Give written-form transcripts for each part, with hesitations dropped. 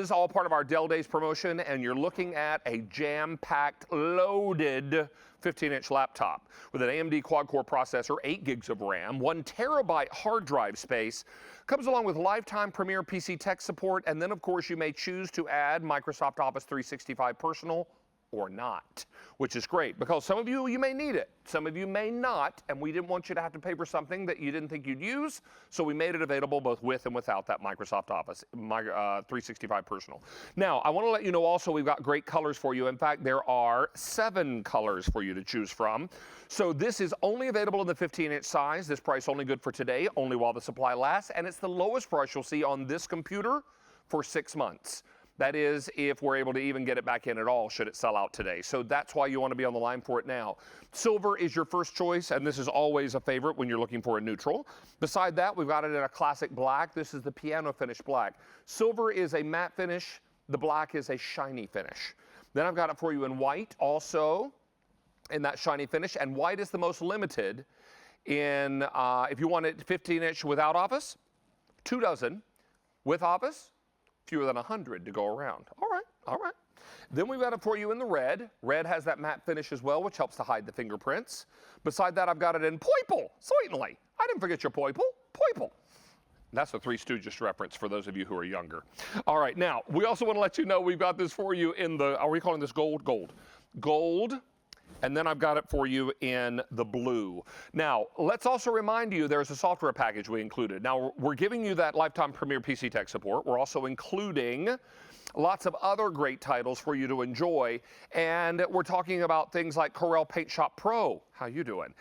is all part of our Dell Days promotion, and you're looking at a jam-packed, loaded 15-inch laptop with an AMD quad-core processor, 8 gigs of RAM, 1 terabyte hard drive space. Comes along with lifetime Premier PC tech support, and then, of course, you may choose to add Microsoft Office 365 Personal or not, which is great because some of you may need it, some of you may not, and we didn't want you to have to pay for something that you didn't think you'd use, so we made it available both with and without that Microsoft Office 365 Personal. Now, I want to let you know also we've got great colors for you. In fact, there are 7 colors for you to choose from. So this is only available in the 15-inch size. This price only good for today, only while the supply lasts, and it's the lowest price you'll see on this computer for 6 months. That is, if we're able to even get it back in at all, should it sell out today. So that's why you want to be on the line for it now. Silver is your first choice, and this is always a favorite when you're looking for a neutral. Beside that, we've got it in a classic black. This is the piano finish black. Silver is a matte finish. The black is a shiny finish. Then I've got it for you in white, also in that shiny finish, and white is the most limited in, if you want it 15-inch without Office, 2 dozen. With Office, fewer than 100 to go around. All right, all right. Then we've got it for you in the red. Red has that matte finish as well, which helps to hide the fingerprints. Beside that, I've got it in purple, certainly. I didn't forget your purple. That's a Three Stooges reference for those of you who are younger. All right, now, we also want to let you know we've got this for you in the, are we calling this gold? Gold. And then I've got it for you in the blue. Now, let's also remind you there's a software package we included. Now, we're giving you that lifetime Premier PC tech support. We're also including lots of other great titles for you to enjoy. And we're talking about things like Corel Paint Shop Pro. How you doing?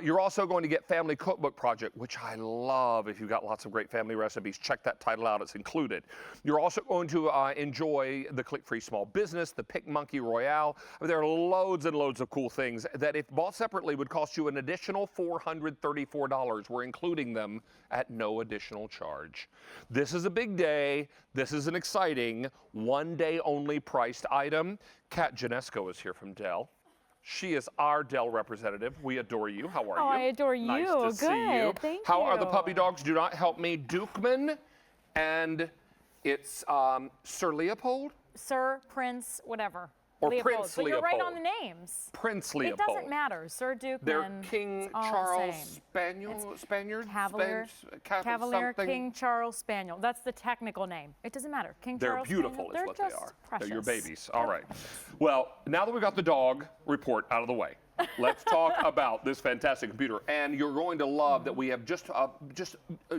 You're also going to get Family Cookbook Project, which I love. If you've got lots of great family recipes, check that title out. It's included. You're also going to enjoy the Click-Free Small Business, the Pick Monkey Royale. I mean, there are loads and loads of cool things that if bought separately would cost you an additional $434. We're including them at no additional charge. This is a big day. This is an exciting one-day only priced item. Kat Janesco is here from Dell. She is our Dell representative. We adore you. How are you? Oh, I adore you. Nice to see you. Thank you. How are the puppy dogs? Do not help me. Dukeman, and it's Sir Leopold? Sir, Prince, whatever. Or Leopold. Prince but Leopold. You're right on the names. Prince Leopold. It doesn't matter. Sir Dukeman. They're King Charles Spaniard? Cavalier King Charles Spaniel. That's the technical name. It doesn't matter. King Charles They're beautiful Spaniel. is what they are. Precious. They're your babies. All right. Well, now that we've got the dog report out of the way, let's talk about this fantastic computer. And you're going to love that we have just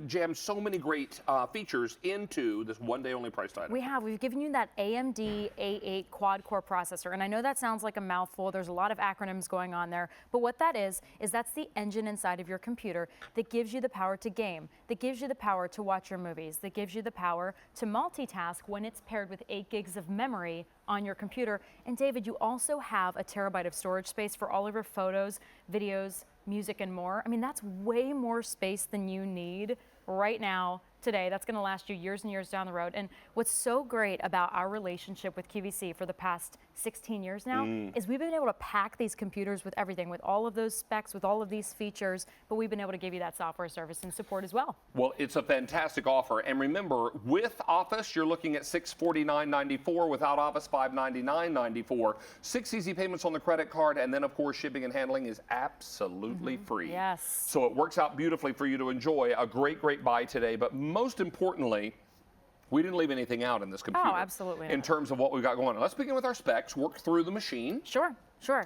jammed so many great features into this one-day only priced item. We've given you that AMD A8 quad-core processor. And I know that sounds like a mouthful. There's a lot of acronyms going on there. But what that is that's the engine inside of your computer that gives you the power to game, that gives you the power to watch your movies, that gives you the power to multitask when it's paired with 8 gigs of memory on your computer. And David, you also have a terabyte of storage space for all of your photos, videos, music, and more. I mean, that's way more space than you need right now, today. That's going to last you years and years down the road. And what's so great about our relationship with QVC for the past 16 years now is we've been able to pack these computers with everything, with all of those specs, with all of these features, but we've been able to give you that software service and support as well. Well, it's a fantastic offer. And remember, with Office, you're looking at $649.94. Without Office, $599.94. 6 easy payments on the credit card. And then, of course, shipping and handling is absolutely free. Yes. So it works out beautifully for you to enjoy a great, great buy today. But most importantly, we didn't leave anything out in this computer. Oh, absolutely not. In terms of what we've got going on. Let's begin with our specs, work through the machine. Sure.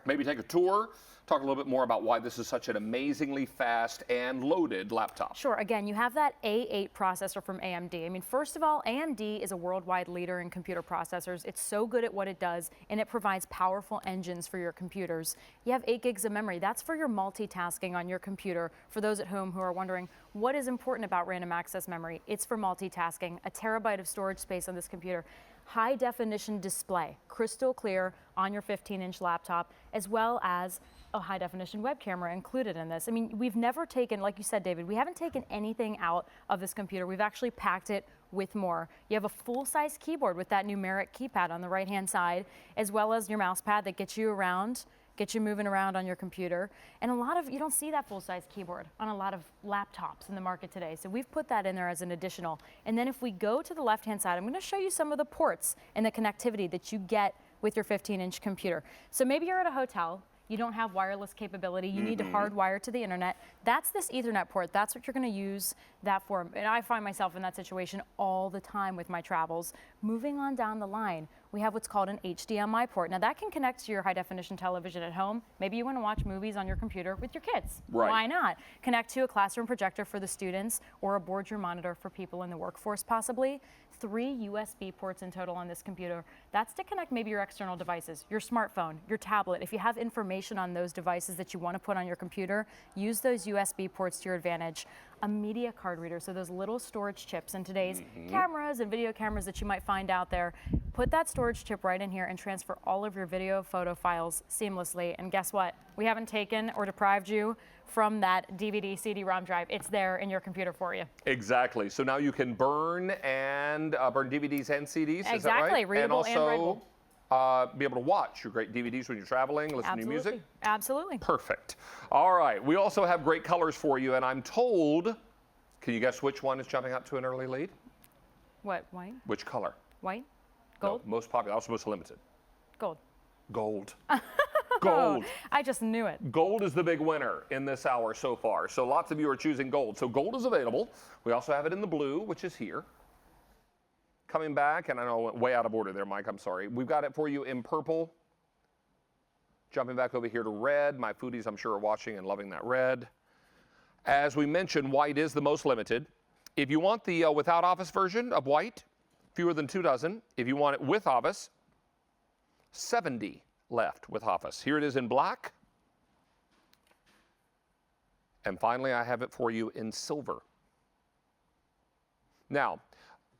Maybe take a tour, talk a little bit more about why this is such an amazingly fast and loaded laptop. Sure. Again, you have that A8 processor from AMD. I mean, first of all, AMD is a worldwide leader in computer processors. It's so good at what it does, and it provides powerful engines for your computers. You have 8 gigs of memory. That's for your multitasking on your computer. For those at home who are wondering, what is important about random access memory? It's for multitasking. A terabyte of storage space on this computer. High definition display, crystal clear on your 15-inch laptop, as well as a high definition web camera included in this. I mean, we've never taken, like you said, David, we haven't taken anything out of this computer. We've actually packed it with more. You have a full-size keyboard with that numeric keypad on the right-hand side, as well as your mouse pad that gets you around. get you moving around on your computer. And you don't see that full-size keyboard on a lot of laptops in the market today. So we've put that in there as an additional. And then if we go to the left-hand side, I'm going to show you some of the ports and the connectivity that you get with your 15-inch computer. So maybe you're at a hotel. You don't have wireless capability. You need to hardwire to the internet. That's this Ethernet port. That's what you're going to use that for. And I find myself in that situation all the time with my travels. Moving on down the line, we have what's called an HDMI port. Now that can connect to your high definition television at home. Maybe you want to watch movies on your computer with your kids. Right. Why not? Connect to a classroom projector for the students or a boardroom monitor for people in the workforce possibly. 3 USB ports in total on this computer. That's to connect maybe your external devices, your smartphone, your tablet. If you have information on those devices that you want to put on your computer, use those USB ports to your advantage. A media card reader, so those little storage chips in today's cameras and video cameras that you might find out there. Put that storage chip right in here and transfer all of your video photo files seamlessly. And guess what? We haven't taken or deprived you from that DVD, CD-ROM drive. It's there in your computer for you. Exactly. So now you can burn burn DVDs and CDs. Exactly. Is that right? Readable and also be able to watch your great DVDs when you're traveling, listen to music. Absolutely. Perfect. All right. We also have great colors for you, and I'm told, can you guess which one is jumping up to an early lead? What? White? Which color? White? Gold? No, most popular, also most limited. Gold. Gold. Gold. I just knew it. Gold is the big winner in this hour so far. So lots of you are choosing gold. So gold is available. We also have it in the blue, which is here. Coming back, and I know I went way out of order there, Mike, I'm sorry. We've got it for you in purple. Jumping back over here to red. My foodies, I'm sure, are watching and loving that red. As we mentioned, white is the most limited. If you want the without Office version of white, fewer than 2 dozen. If you want it with Office, 70 left with Office. Here it is in black. And finally, I have it for you in silver. Now,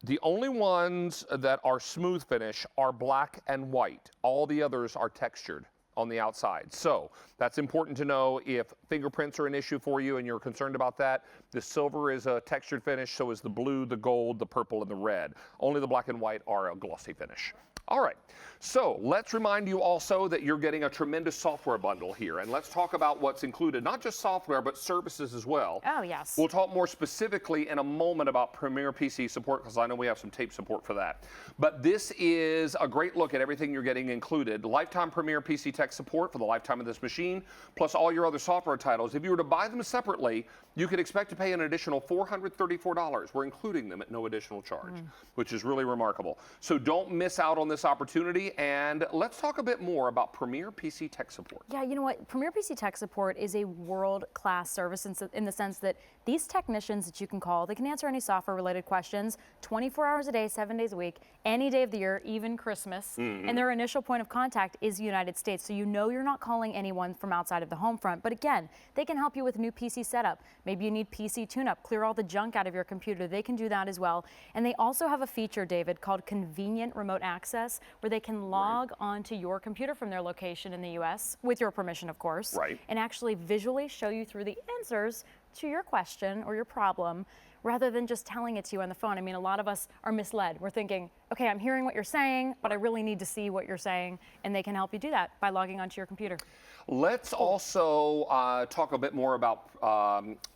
the only ones that are smooth finish are black and white. All the others are textured on the outside. So that's important to know if fingerprints are an issue for you and you're concerned about that. The silver is a textured finish, so is the blue, the gold, the purple, and the red. Only the black and white are a glossy finish. All right, so let's remind you also that you're getting a tremendous software bundle here, and let's talk about what's included, not just software, but services as well. Oh, yes. We'll talk more specifically in a moment about Premier PC support, because I know we have some tape support for that. But this is a great look at everything you're getting included. Lifetime Premier PC tech support for the lifetime of this machine, plus all your other software titles. If you were to buy them separately, you could expect to pay an additional $434. We're including them at no additional charge, which is really remarkable. So don't miss out on this opportunity, and let's talk a bit more about Premier PC Tech Support. Yeah, you know what? Premier PC Tech Support is a world-class service in the sense that these technicians that you can call, they can answer any software-related questions 24 hours a day, 7 days a week, any day of the year, even Christmas. And their initial point of contact is the United States, so you know you're not calling anyone from outside of the home front. But again, they can help you with new PC setup. Maybe you need PC tune-up, clear all the junk out of your computer. They can do that as well. And they also have a feature, David, called Convenient Remote Access, where they can log onto your computer from their location in the US, with your permission, of course, and actually visually show you through the answers to your question or your problem, rather than just telling it to you on the phone. I mean, a lot of us are misled. We're thinking, okay, I'm hearing what you're saying, but I really need to see what you're saying, and they can help you do that by logging onto your computer. Let's also talk a bit more about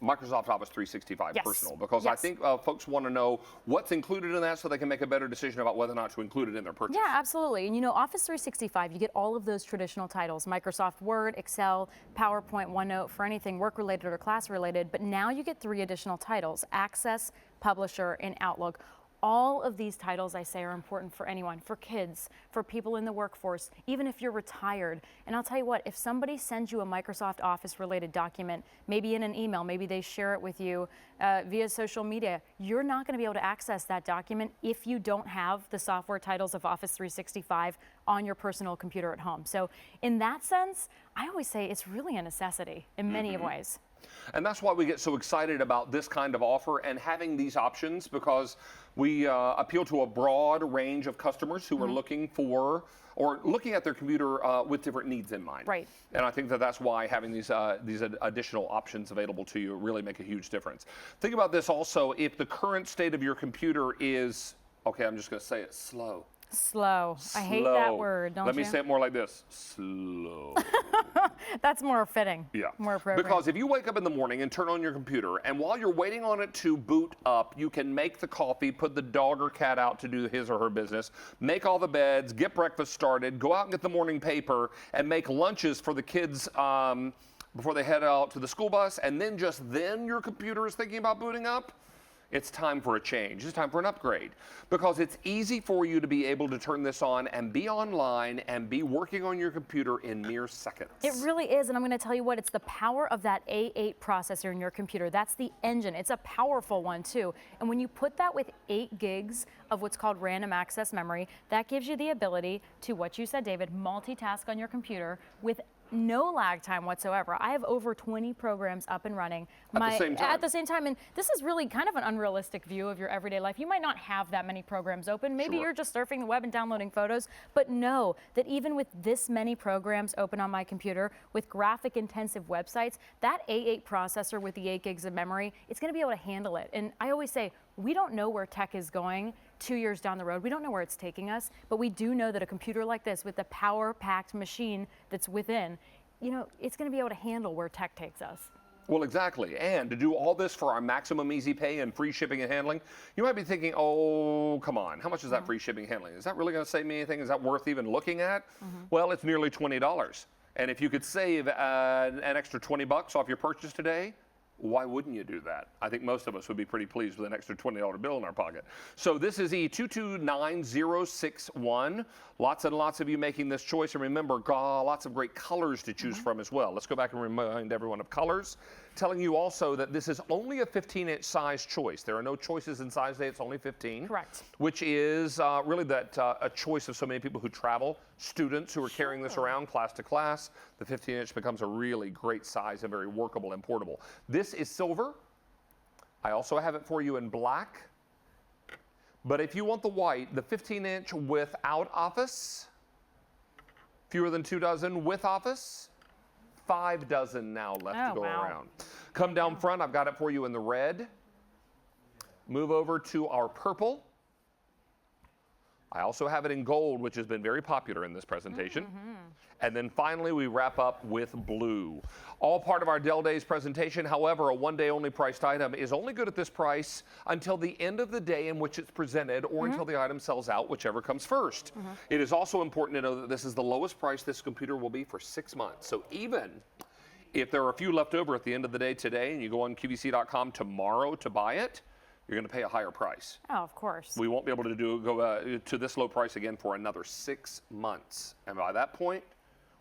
Microsoft Office 365 Personal, because I think folks want to know what's included in that so they can make a better decision about whether or not to include it in their purchase. Yeah, absolutely. And you know, Office 365, you get all of those traditional titles, Microsoft Word, Excel, PowerPoint, OneNote, for anything work-related or class-related, but now you get 3 additional titles, Access, Publisher, and Outlook. All of these titles, I say, are important for anyone, for kids, for people in the workforce, even if you're retired. And I'll tell you what, if somebody sends you a Microsoft Office related document, maybe in an email, maybe they share it with you via social media, you're not going to be able to access that document if you don't have the software titles of Office 365 on your personal computer at home. So in that sense, I always say it's really a necessity in many ways. And that's why we get so excited about this kind of offer and having these options, because we appeal to a broad range of customers who are looking for or looking at their computer with different needs in mind. Right. And I think that that's why having these additional options available to you really make a huge difference. Think about this also, if the current state of your computer is, okay, I'm just going to say it, slow. Slow. I hate that word, don't you? Let me say it more like this. Slow. That's more fitting. Yeah. More appropriate. Because if you wake up in the morning and turn on your computer, and while you're waiting on it to boot up, you can make the coffee, put the dog or cat out to do his or her business, make all the beds, get breakfast started, go out and get the morning paper, and make lunches for the kids before they head out to the school bus, and then just then your computer is thinking about booting up. It's time for a change. It's time for an upgrade, because it's easy for you to be able to turn this on and be online and be working on your computer in mere seconds. It really is, and I'm going to tell you what, it's the power of that A8 processor in your computer. That's the engine. It's a powerful one too. And when you put that with 8 gigs of what's called random access memory, that gives you the ability to, what you said, David, multitask on your computer with no lag time whatsoever. I have over 20 programs up and running at the same time. And this is really kind of an unrealistic view of your everyday life. You might not have that many programs open. Maybe you're just surfing the web and downloading photos. But know that even with this many programs open on my computer, with graphic intensive websites, that A8 processor with the 8 gigs of memory, it's going to be able to handle it. And I always say, we don't know where tech is going 2 years down the road. We don't know where it's taking us, but we do know that a computer like this with the power-packed machine that's within, you know, it's going to be able to handle where tech takes us. Well, exactly. And to do all this for our maximum easy pay and free shipping and handling, you might be thinking, oh, come on, how much is that free shipping and handling? Is that really going to save me anything? Is that worth even looking at? Well, it's nearly $20. And if you could save an extra $20 off your purchase today, why wouldn't you do that? I think most of us would be pretty pleased with an extra $20 bill in our pocket. So this is E229061. Lots and lots of you making this choice. And remember, lots of great colors to choose from as well. Let's go back and remind everyone of colors. Telling you also that this is only a 15-inch size choice. There are no choices in size today. It's only 15. Correct. Which is really a choice of so many people who travel, students who are carrying this around class to class. The 15-inch becomes a really great size and very workable and portable. This is silver. I also have it for you in black. But if you want the white, the 15-inch without Office, fewer than 2 dozen with Office, 5 dozen now left to go around. Come down front, I've got it for you in the red. Move over to our purple. I also have it in gold, which has been very popular in this presentation. And then finally, we wrap up with blue. All part of our Dell Days presentation. However, a one-day only priced item is only good at this price until the end of the day in which it's presented, or until the item sells out, whichever comes first. It is also important to know that this is the lowest price this computer will be for 6 months. So even if there are a few left over at the end of the day today, and you go on QVC.com tomorrow to buy it, you're going to pay a higher price. Oh, of course. We won't be able to go to this low price again for another 6 months. And by that point,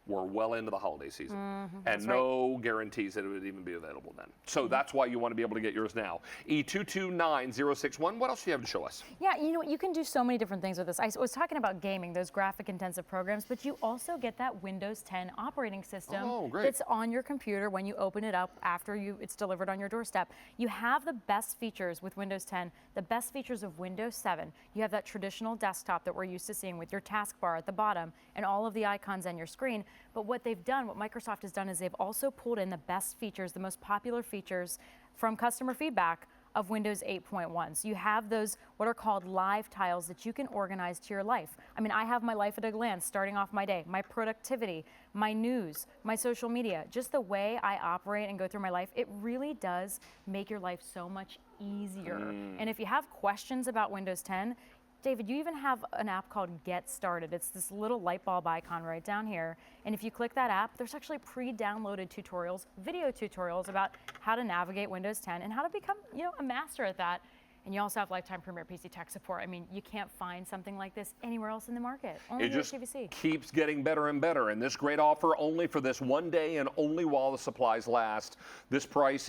we're well into the holiday season. And no guarantees that it would even be available then. So that's why you want to be able to get yours now. E229061. What else do you have to show us? Yeah, you know what? You can do so many different things with this. I was talking about gaming, those graphic intensive programs, but you also get that Windows 10 operating system that's on your computer when you open it up after it's delivered on your doorstep. You have the best features with Windows 10, the best features of Windows 7. You have that traditional desktop that we're used to seeing with your taskbar at the bottom and all of the icons on your screen. But what they've done, what Microsoft has done, is they've also pulled in the best features, the most popular features from customer feedback of Windows 8.1. So you have those what are called live tiles that you can organize to your life. I mean, I have my life at a glance, starting off my day, my productivity, my news, my social media, just the way I operate and go through my life. It really does make your life so much easier. And if you have questions about Windows 10, David, you even have an app called Get Started. It's this little light bulb icon right down here. And if you click that app, there's actually pre-downloaded tutorials, video tutorials about how to navigate Windows 10 and how to become, a master at that. And you also have lifetime Premier PC tech support. I mean, you can't find something like this anywhere else in the market. Only it just QVC. Keeps getting better and better. And this great offer only for this one day and only while the supplies last. This price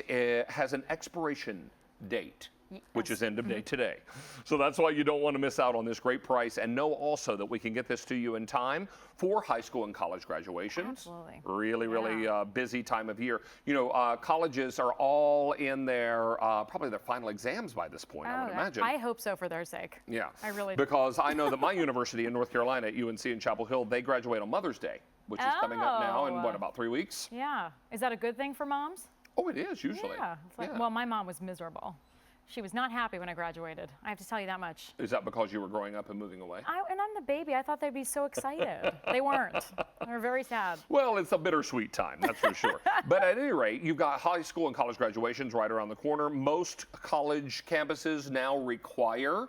has an expiration date, which is end of day today. So that's why you don't want to miss out on this great price. And know also that we can get this to you in time for high school and college graduations. Absolutely. Really busy time of year. Colleges are all in their probably their final exams by this point, I would imagine. I hope so for their sake. Yeah. I really do. Because I know that my university in North Carolina, at UNC in Chapel Hill, they graduate on Mother's Day, which is coming up now in, about 3 weeks? Yeah. Is that a good thing for moms? Oh, it is, usually. Yeah. Well, my mom was miserable. She was not happy when I graduated. I have to tell you that much. Is that because you were growing up and moving away? And I'm the baby. I thought they'd be so excited. They weren't. They were very sad. Well, it's a bittersweet time, that's for sure. But at any rate, you've got high school and college graduations right around the corner. Most college campuses now require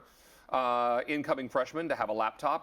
incoming freshmen to have a laptop.